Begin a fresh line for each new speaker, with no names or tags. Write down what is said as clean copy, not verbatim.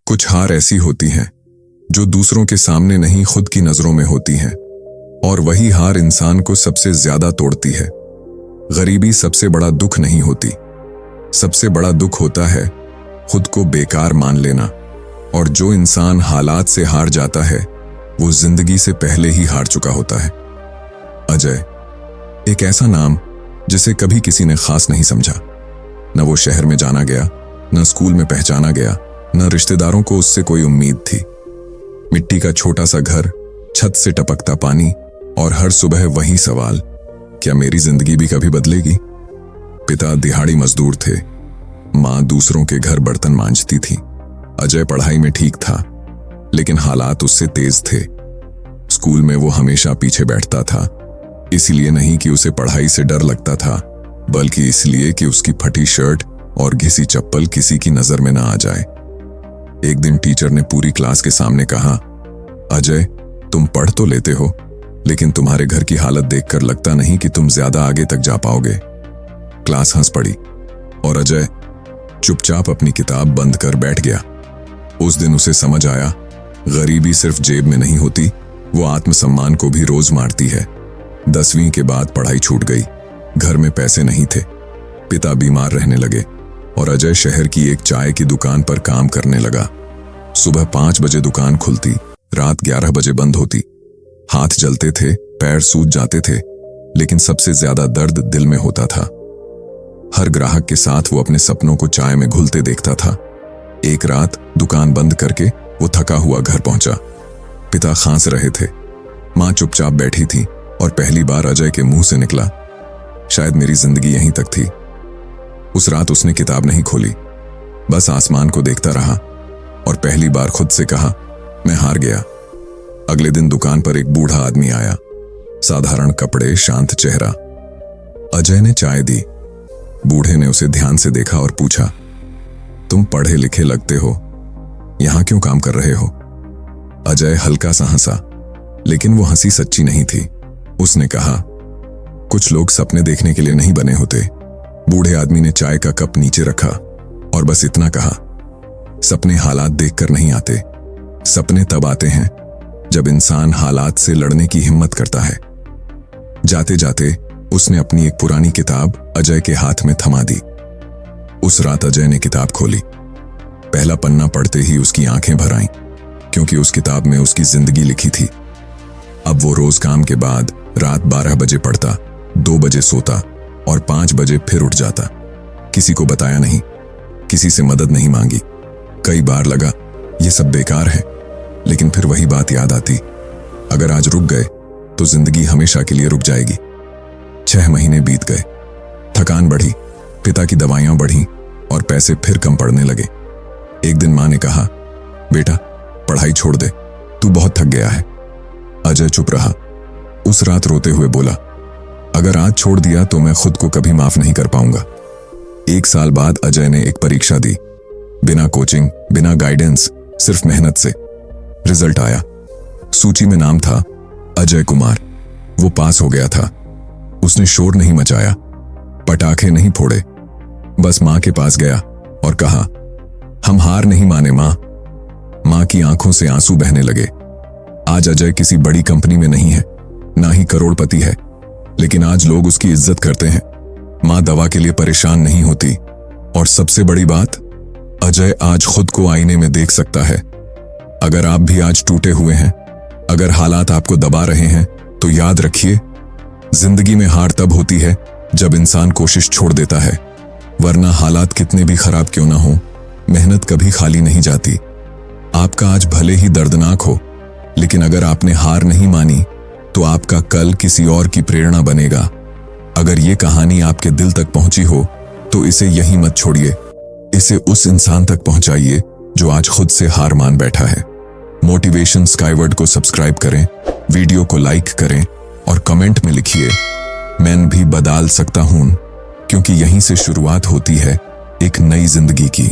कुछ हार ऐसी होती हैं जो दूसरों के सामने नहीं खुद की नजरों में होती हैं, और वही हार इंसान को सबसे ज्यादा तोड़ती है। गरीबी सबसे बड़ा दुख नहीं होती, सबसे बड़ा दुख होता है खुद को बेकार मान लेना। और जो इंसान हालात से हार जाता है वो जिंदगी से पहले ही हार चुका होता है। अजय, एक ऐसा नाम जिसे कभी किसी ने खास नहीं समझा। न वो शहर में जाना गया, न स्कूल में पहचाना गया, न रिश्तेदारों को उससे कोई उम्मीद थी। मिट्टी का छोटा सा घर, छत से टपकता पानी, और हर सुबह वही सवाल, क्या मेरी जिंदगी भी कभी बदलेगी? पिता दिहाड़ी मजदूर थे, माँ दूसरों के घर बर्तन मांजती थी। अजय पढ़ाई में ठीक था, लेकिन हालात उससे तेज थे। स्कूल में वो हमेशा पीछे बैठता था, इसलिए नहीं कि उसे पढ़ाई से डर लगता था, बल्कि इसलिए कि उसकी फटी शर्ट और घिसी चप्पल किसी की नजर में ना आ जाए। एक दिन टीचर ने पूरी क्लास के सामने कहा, अजय, तुम पढ़ तो लेते हो, लेकिन तुम्हारे घर की हालत देखकर लगता नहीं कि तुम ज्यादा आगे तक जा पाओगे। क्लास हंस पड़ी और अजय चुपचाप अपनी किताब बंद कर बैठ गया। उस दिन उसे समझ आया, गरीबी सिर्फ जेब में नहीं होती, वो आत्मसम्मान को भी रोज मारती है। 10वीं के बाद पढ़ाई छूट गई, घर में पैसे नहीं थे, पिता बीमार रहने लगे और अजय शहर की एक चाय की दुकान पर काम करने लगा। सुबह 5 बजे दुकान खुलती, रात 11 बजे बंद होती। हाथ जलते थे, पैर सूज जाते थे, लेकिन सबसे ज्यादा दर्द दिल में होता था। हर ग्राहक के साथ वो अपने सपनों को चाय में घुलते देखता था। एक रात दुकान बंद करके वो थका हुआ घर पहुंचा। पिता खांस रहे थे, माँ चुपचाप बैठी थी, और पहली बार अजय के मुंह से निकला, शायद मेरी जिंदगी यहीं तक थी। उस रात उसने किताब नहीं खोली, बस आसमान को देखता रहा और पहली बार खुद से कहा, मैं हार गया। अगले दिन दुकान पर एक बूढ़ा आदमी आया, साधारण कपड़े, शांत चेहरा। अजय ने चाय दी। बूढ़े ने उसे ध्यान से देखा और पूछा, तुम पढ़े लिखे लगते हो, यहां क्यों काम कर रहे हो? अजय हल्का सा हंसा, लेकिन वो हंसी सच्ची नहीं थी। उसने कहा, कुछ लोग सपने देखने के लिए नहीं बने होते। बूढ़े आदमी ने चाय का कप नीचे रखा और बस इतना कहा, सपने हालात देखकर नहीं आते, सपने तब आते हैं जब इंसान हालात से लड़ने की हिम्मत करता है। जाते जाते उसने अपनी एक पुरानी किताब अजय के हाथ में थमा दी। उस रात अजय ने किताब खोली। पहला पन्ना पढ़ते ही उसकी आंखें भर आईं, क्योंकि उस किताब में उसकी जिंदगी लिखी थी। अब वो रोज काम के बाद रात 12 बजे पढ़ता, 2 बजे सोता और 5 बजे फिर उठ जाता। किसी को बताया नहीं, किसी से मदद नहीं मांगी। कई बार लगा ये सब बेकार है, लेकिन फिर वही बात याद आती, अगर आज रुक गए तो जिंदगी हमेशा के लिए रुक जाएगी। 6 महीने बीत गए, थकान बढ़ी, पिता की दवाइयां बढ़ी और पैसे फिर कम पड़ने लगे। एक दिन मां ने कहा, बेटा पढ़ाई छोड़ दे, तू बहुत थक गया है। अजय चुप रहा। उस रात रोते हुए बोला, अगर आज छोड़ दिया तो मैं खुद को कभी माफ नहीं कर पाऊंगा। 1 साल बाद अजय ने एक परीक्षा दी, बिना कोचिंग, बिना गाइडेंस, सिर्फ मेहनत से। रिजल्ट आया, सूची में नाम था अजय कुमार। वो पास हो गया था। उसने शोर नहीं मचाया, पटाखे नहीं फोड़े, बस मां के पास गया और कहा, हम हार नहीं माने मां। मां की आंखों से आंसू बहने लगे। आज अजय किसी बड़ी कंपनी में नहीं है, ना ही करोड़पति है, लेकिन आज लोग उसकी इज्जत करते हैं। मां दवा के लिए परेशान नहीं होती, और सबसे बड़ी बात, अजय आज खुद को आईने में देख सकता है। अगर आप भी आज टूटे हुए हैं, अगर हालात आपको दबा रहे हैं, तो याद रखिए, जिंदगी में हार तब होती है जब इंसान कोशिश छोड़ देता है, वरना हालात कितने भी खराब क्यों ना हो, मेहनत कभी खाली नहीं जाती। आपका आज भले ही दर्दनाक हो, लेकिन अगर आपने हार नहीं मानी तो आपका कल किसी और की प्रेरणा बनेगा। अगर ये कहानी आपके दिल तक पहुंची हो तो इसे यहीं मत छोड़िए, इसे उस इंसान तक पहुंचाइए जो आज खुद से हार मान बैठा है। मोटिवेशन स्काईवर्ड को सब्सक्राइब करें, वीडियो को लाइक करें और कमेंट में लिखिए, मैं भी बदल सकता हूं, क्योंकि यहीं से शुरुआत होती है एक नई जिंदगी की।